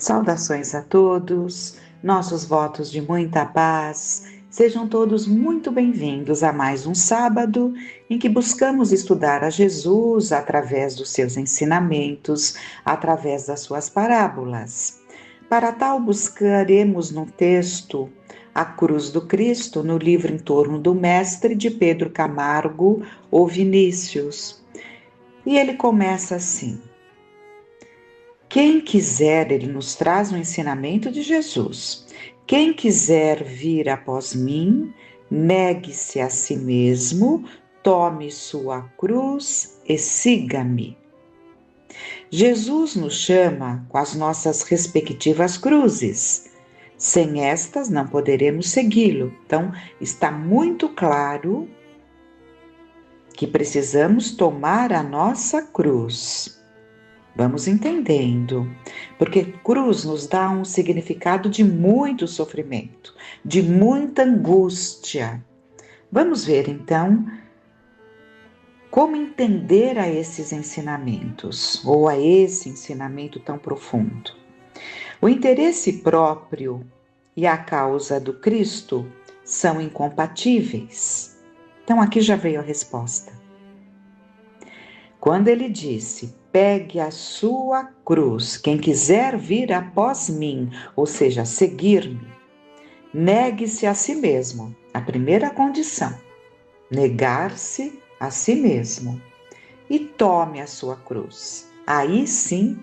Saudações a todos, nossos votos de muita paz. Sejam todos muito bem-vindos a mais um sábado em que buscamos estudar a Jesus através dos seus ensinamentos, através das suas parábolas. Para tal, buscaremos no texto A Cruz do Cristo, no livro Em Torno do Mestre, de Pedro Camargo ou Vinícius. E ele começa assim: quem quiser, ele nos traz um ensinamento de Jesus. Quem quiser vir após mim, negue-se a si mesmo, tome sua cruz e siga-me. Jesus nos chama com as nossas respectivas cruzes. Sem estas, não poderemos segui-lo. Então, está muito claro que precisamos tomar a nossa cruz. Vamos entendendo, porque cruz nos dá um significado de muito sofrimento, de muita angústia. Vamos ver então como entender a esses ensinamentos, ou a esse ensinamento tão profundo. O interesse próprio e a causa do Cristo são incompatíveis. Então aqui já veio a resposta. Quando ele disse: pegue a sua cruz, quem quiser vir após mim, ou seja, seguir-me, negue-se a si mesmo. A primeira condição, negar-se a si mesmo. E tome a sua cruz. Aí sim,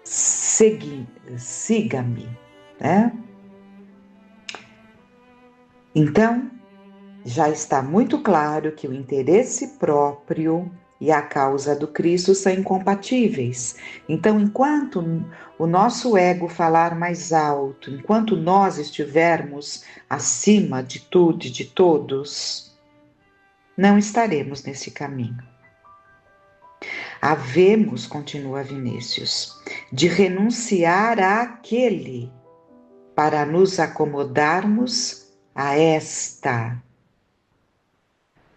siga-me, né? Então, já está muito claro que o interesse próprio e a causa do Cristo são incompatíveis. Então, enquanto o nosso ego falar mais alto, enquanto nós estivermos acima de tudo e de todos, não estaremos nesse caminho. Havemos, continua Vinícius, de renunciar àquele para nos acomodarmos a esta.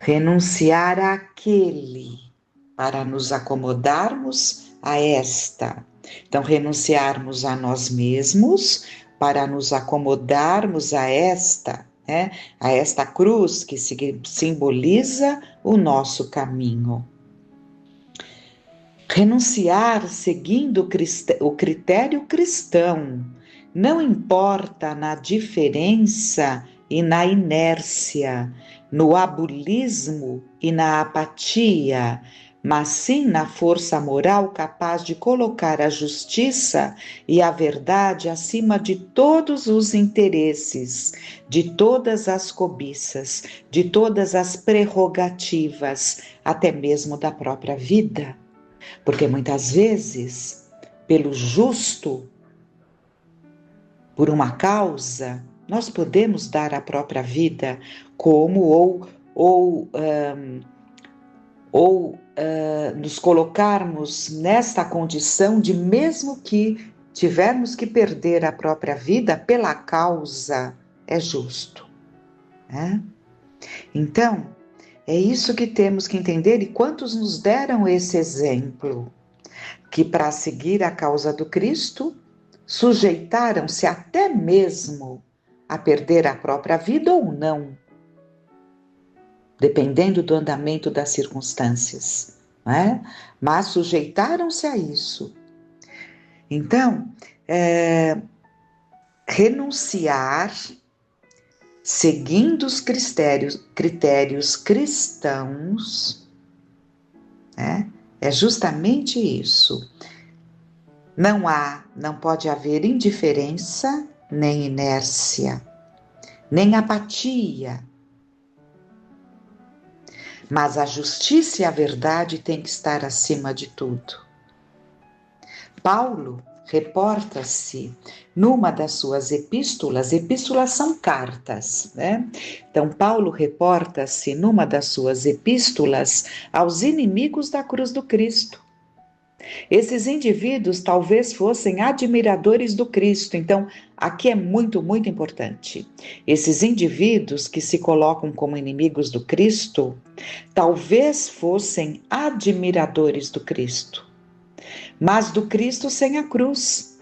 Renunciar àquele para nos acomodarmos a esta. Então, renunciarmos a nós mesmos para nos acomodarmos a esta, né? A esta cruz que simboliza o nosso caminho. Renunciar seguindo o critério cristão, não importa na diferença e na inércia, no abulismo e na apatia, mas sim na força moral capaz de colocar a justiça e a verdade acima de todos os interesses, de todas as cobiças, de todas as prerrogativas, até mesmo da própria vida. Porque muitas vezes, pelo justo, por uma causa, nós podemos dar a própria vida como nos colocarmos nesta condição de, mesmo que tivermos que perder a própria vida, pela causa é justo, né? Então, é isso que temos que entender. E quantos nos deram esse exemplo? Que para seguir a causa do Cristo, sujeitaram-se até mesmo a perder a própria vida ou não, dependendo do andamento das circunstâncias, né? Mas sujeitaram-se a isso. Então, renunciar, seguindo os critérios cristãos, né? É justamente isso. Não pode haver indiferença, nem inércia, nem apatia. Mas a justiça e a verdade têm que estar acima de tudo. Paulo reporta-se numa das suas epístolas são cartas, né? Então, Paulo reporta-se numa das suas epístolas aos inimigos da cruz do Cristo. Esses indivíduos talvez fossem admiradores do Cristo. Então, aqui é muito, muito importante. Esses indivíduos que se colocam como inimigos do Cristo, talvez fossem admiradores do Cristo, mas do Cristo sem a cruz.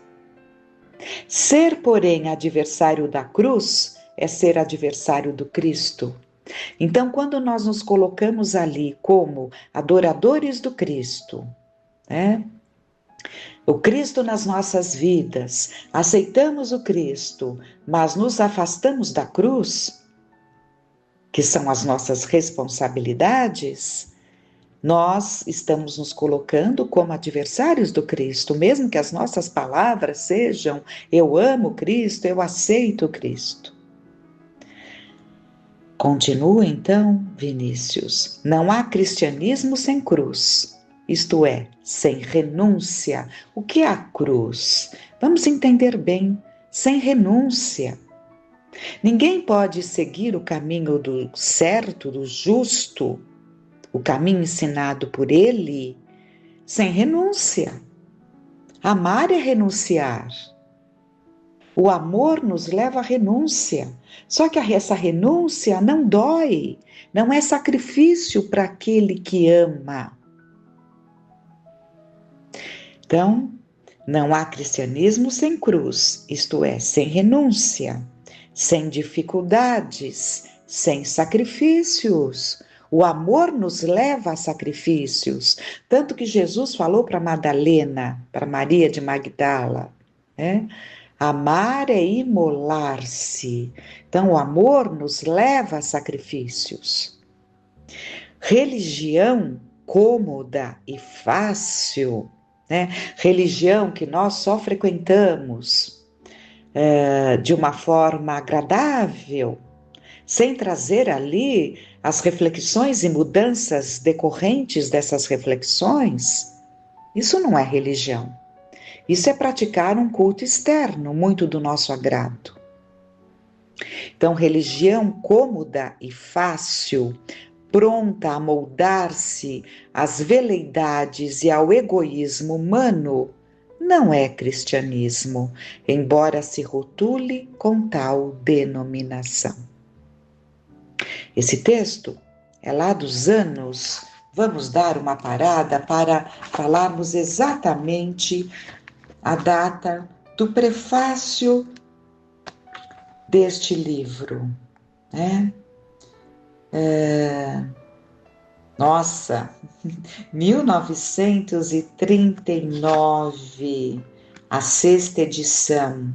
Ser, porém, adversário da cruz é ser adversário do Cristo. Então, quando nós nos colocamos ali como adoradores do Cristo, né? O Cristo nas nossas vidas, aceitamos o Cristo, mas nos afastamos da cruz, que são as nossas responsabilidades, nós estamos nos colocando como adversários do Cristo, mesmo que as nossas palavras sejam: eu amo Cristo, eu aceito Cristo. Continua então, Vinícius, não há cristianismo sem cruz, isto é, sem renúncia. O que é a cruz? Vamos entender bem, sem renúncia. Ninguém pode seguir o caminho do certo, do justo, o caminho ensinado por ele, sem renúncia. Amar é renunciar. O amor nos leva à renúncia. Só que essa renúncia não dói, não é sacrifício para aquele que ama. Então, não há cristianismo sem cruz, isto é, sem renúncia, sem dificuldades, sem sacrifícios. O amor nos leva a sacrifícios, tanto que Jesus falou para Madalena, para Maria de Magdala, né? Amar é imolar-se. Então, o amor nos leva a sacrifícios. Religião cômoda e fácil, né? Religião que nós só frequentamos de uma forma agradável, sem trazer ali as reflexões e mudanças decorrentes dessas reflexões, isso não é religião. Isso é praticar um culto externo, muito do nosso agrado. Então, religião cômoda e fácil, pronta a moldar-se às veleidades e ao egoísmo humano, não é cristianismo, embora se rotule com tal denominação. Esse texto é lá dos anos. Vamos dar uma parada para falarmos exatamente a data do prefácio deste livro, né? 1939, a sexta edição,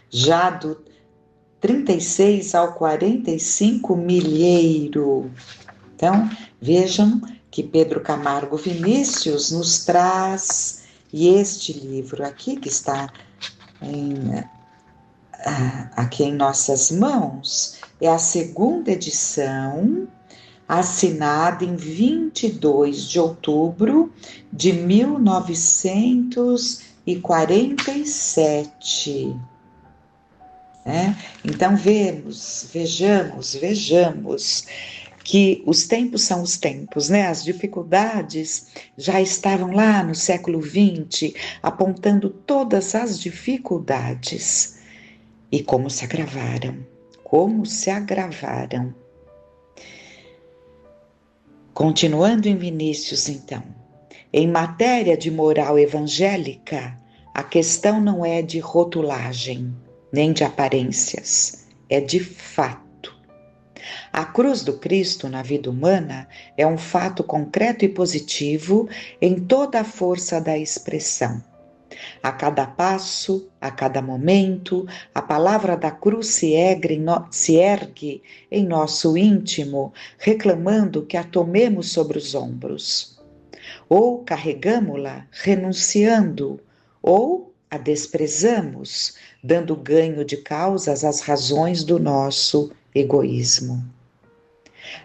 já do 36 ao 45 milheiro. Então, vejam que Pedro Camargo Vinícius nos traz, e este livro aqui, que está aqui em nossas mãos, é a segunda edição, assinada em 22 de outubro de 1947. Então, vejamos que os tempos são os tempos, né? As dificuldades já estavam lá no século XX, apontando todas as dificuldades. E como se agravaram. Continuando em Vinícius, então. Em matéria de moral evangélica, a questão não é de rotulagem, nem de aparências, é de fato. A cruz do Cristo na vida humana é um fato concreto e positivo em toda a força da expressão. A cada passo, a cada momento, a palavra da cruz se ergue em nosso íntimo, reclamando que a tomemos sobre os ombros. Ou carregamo-la renunciando, ou a desprezamos, dando ganho de causas às razões do nosso egoísmo.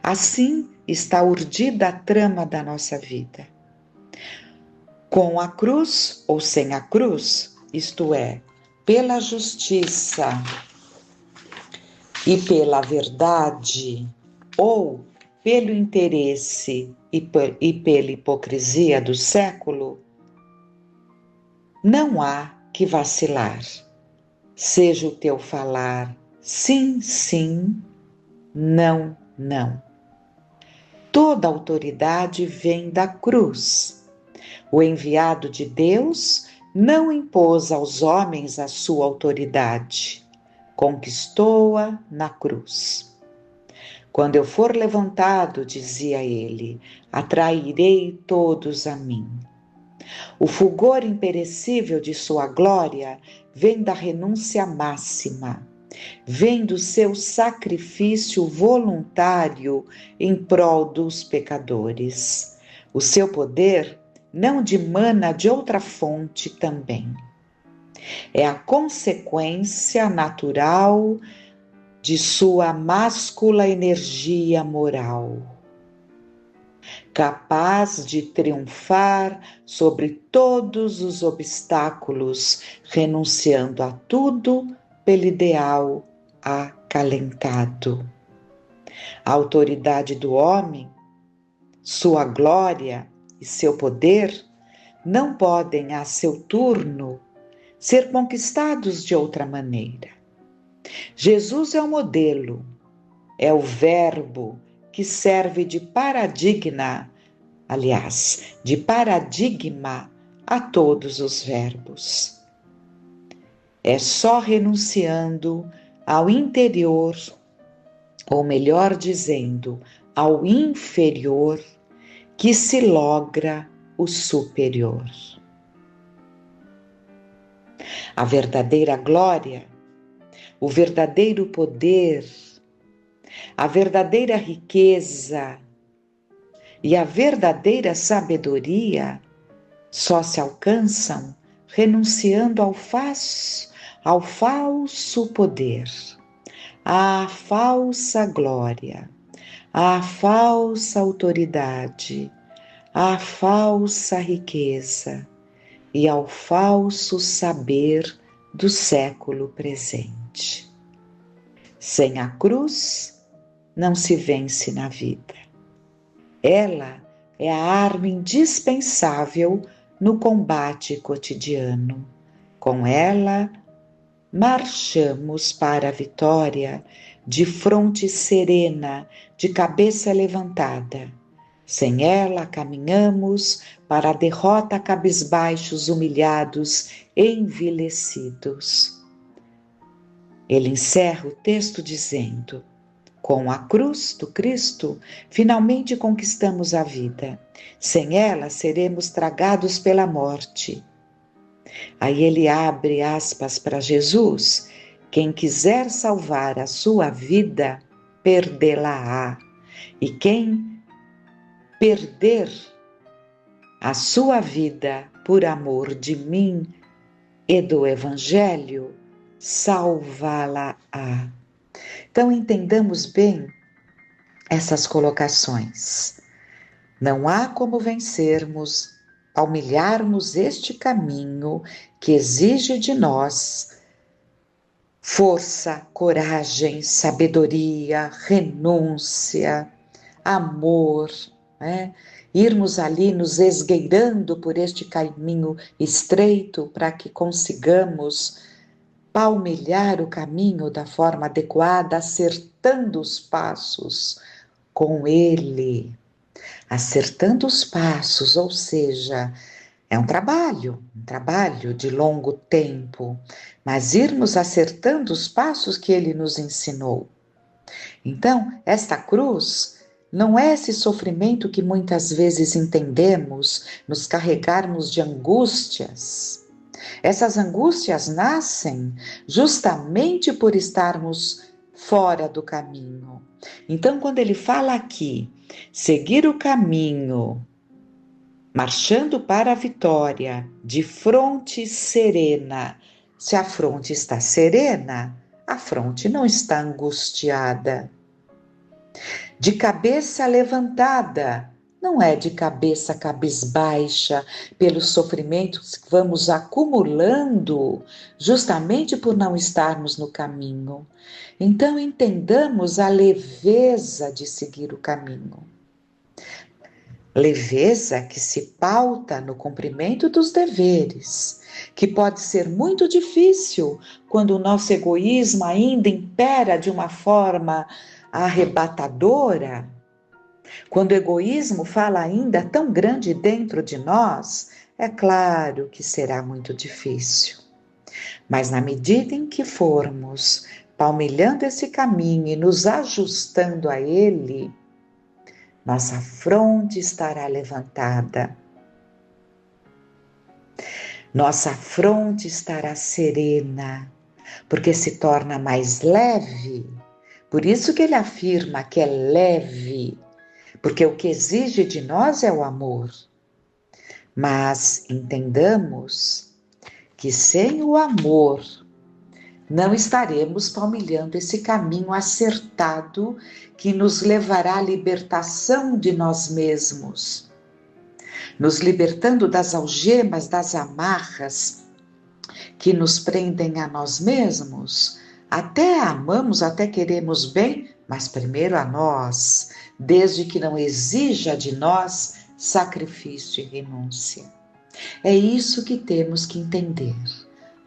Assim está urdida a trama da nossa vida. Com a cruz ou sem a cruz, isto é, pela justiça e pela verdade, ou pelo interesse e pela hipocrisia do século, não há que vacilar. Seja o teu falar sim, sim, não, não. Toda autoridade vem da cruz. O enviado de Deus não impôs aos homens a sua autoridade, conquistou-a na cruz. Quando eu for levantado, dizia ele, atrairei todos a mim. O fulgor imperecível de sua glória vem da renúncia máxima, vem do seu sacrifício voluntário em prol dos pecadores. O seu poder não dimana de outra fonte também. É a consequência natural de sua máscula energia moral, capaz de triunfar sobre todos os obstáculos, renunciando a tudo pelo ideal acalentado. A autoridade do homem, sua glória e seu poder não podem, a seu turno, ser conquistados de outra maneira. Jesus é o modelo, é o verbo que serve de paradigma a todos os verbos. É só renunciando ao interior, ou melhor dizendo, ao inferior, que se logra o superior. A verdadeira glória, o verdadeiro poder, a verdadeira riqueza e a verdadeira sabedoria só se alcançam renunciando ao falso poder, à falsa glória, à falsa autoridade, à falsa riqueza e ao falso saber do século presente. Sem a cruz, não se vence na vida. Ela é a arma indispensável no combate cotidiano. Com ela, marchamos para a vitória de fronte serena, de cabeça levantada. Sem ela, caminhamos para a derrota cabisbaixos, humilhados, envilecidos. Ele encerra o texto dizendo: com a cruz do Cristo, finalmente conquistamos a vida. Sem ela, seremos tragados pela morte. Aí ele abre aspas para Jesus: quem quiser salvar a sua vida, perdê-la-á. E quem perder a sua vida por amor de mim e do Evangelho, salvá-la-á. Então entendamos bem essas colocações. Não há como vencermos, palmilharmos este caminho que exige de nós força, coragem, sabedoria, renúncia, amor, né? Irmos ali nos esgueirando por este caminho estreito para que consigamos palmilhar o caminho da forma adequada, acertando os passos com Ele. Acertando os passos, ou seja, é um trabalho de longo tempo, mas irmos acertando os passos que Ele nos ensinou. Então, esta cruz não é esse sofrimento que muitas vezes entendemos, nos carregarmos de angústias. Essas angústias nascem justamente por estarmos fora do caminho. Então, quando ele fala aqui, seguir o caminho, marchando para a vitória, de fronte serena. Se a fronte está serena, a fronte não está angustiada. De cabeça levantada, não é de cabeça cabisbaixa pelos sofrimentos que vamos acumulando justamente por não estarmos no caminho. Então entendamos a leveza de seguir o caminho. Leveza que se pauta no cumprimento dos deveres, que pode ser muito difícil quando o nosso egoísmo ainda impera de uma forma arrebatadora. Quando o egoísmo fala ainda tão grande dentro de nós, É claro que será muito difícil, mas na medida em que formos palmilhando esse caminho e nos ajustando a ele, nossa fronte estará levantada, nossa fronte estará serena, porque se torna mais leve. Por isso que ele afirma que é leve, porque o que exige de nós é o amor. Mas entendamos que sem o amor não estaremos palmilhando esse caminho acertado que nos levará à libertação de nós mesmos, nos libertando das algemas, das amarras que nos prendem a nós mesmos. Até amamos, até queremos bem, mas primeiro a nós, desde que não exija de nós sacrifício e renúncia. É isso que temos que entender.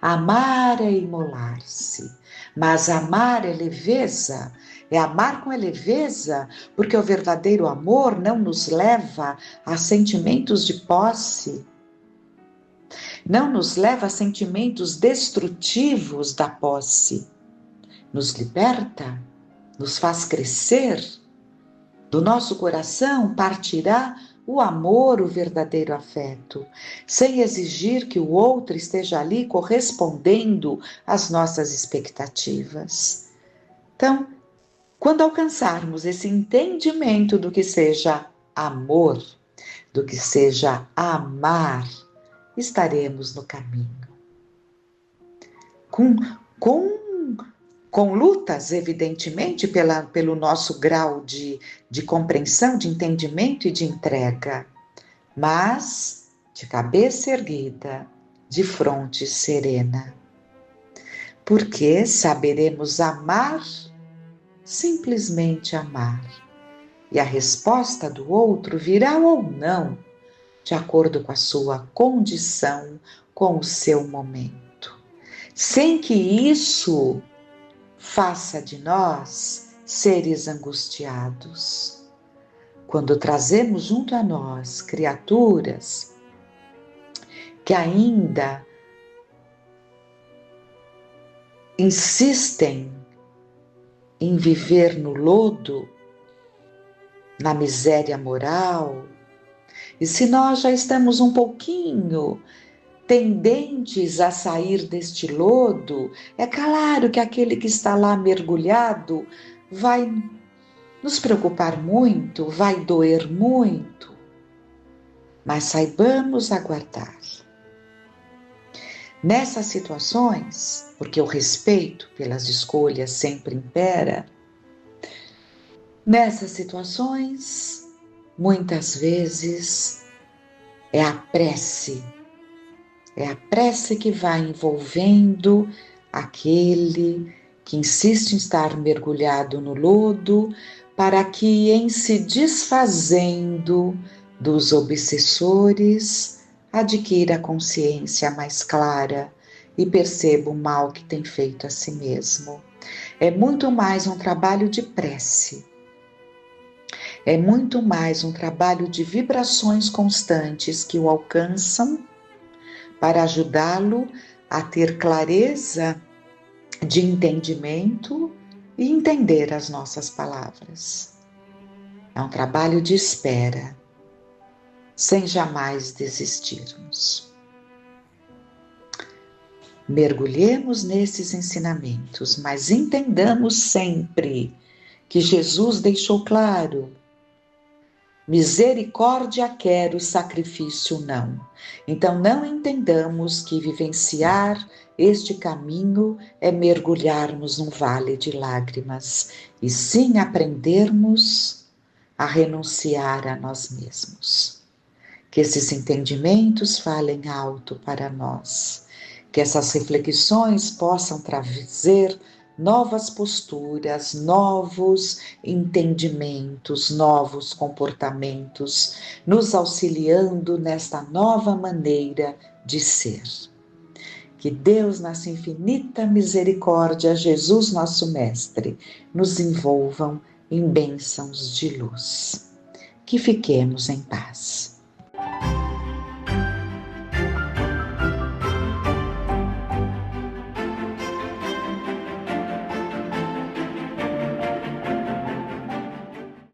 Amar é imolar-se, mas amar é leveza, é amar com a leveza, porque o verdadeiro amor não nos leva a sentimentos de posse, não nos leva a sentimentos destrutivos da posse, nos liberta, nos faz crescer, do nosso coração partirá o amor, o verdadeiro afeto, sem exigir que o outro esteja ali correspondendo às nossas expectativas. Então, quando alcançarmos esse entendimento do que seja amor, do que seja amar, estaremos no caminho. Com lutas, evidentemente, pelo nosso grau de compreensão, de entendimento e de entrega, mas de cabeça erguida, de fronte serena. Porque saberemos amar, simplesmente amar. E a resposta do outro virá ou não, de acordo com a sua condição, com o seu momento. Sem que isso faça de nós seres angustiados. Quando trazemos junto a nós criaturas que ainda insistem em viver no lodo, na miséria moral, e se nós já estamos um pouquinho tendentes a sair deste lodo, é claro que aquele que está lá mergulhado vai nos preocupar muito, vai doer muito, mas saibamos aguardar. Nessas situações, porque o respeito pelas escolhas sempre impera, nessas situações, muitas vezes, é a prece que vai envolvendo aquele que insiste em estar mergulhado no lodo, para que, em se desfazendo dos obsessores, adquira a consciência mais clara e perceba o mal que tem feito a si mesmo. É muito mais um trabalho de prece, é muito mais um trabalho de vibrações constantes que o alcançam para ajudá-lo a ter clareza de entendimento e entender as nossas palavras. É um trabalho de espera, sem jamais desistirmos. Mergulhemos nesses ensinamentos, mas entendamos sempre que Jesus deixou claro: misericórdia quero, sacrifício não. Então não entendamos que vivenciar este caminho é mergulharmos num vale de lágrimas, e sim aprendermos a renunciar a nós mesmos. Que esses entendimentos falem alto para nós, que essas reflexões possam trazer novas posturas, novos entendimentos, novos comportamentos, nos auxiliando nesta nova maneira de ser. Que Deus, na sua infinita misericórdia, Jesus, nosso Mestre, nos envolvam em bênçãos de luz. Que fiquemos em paz.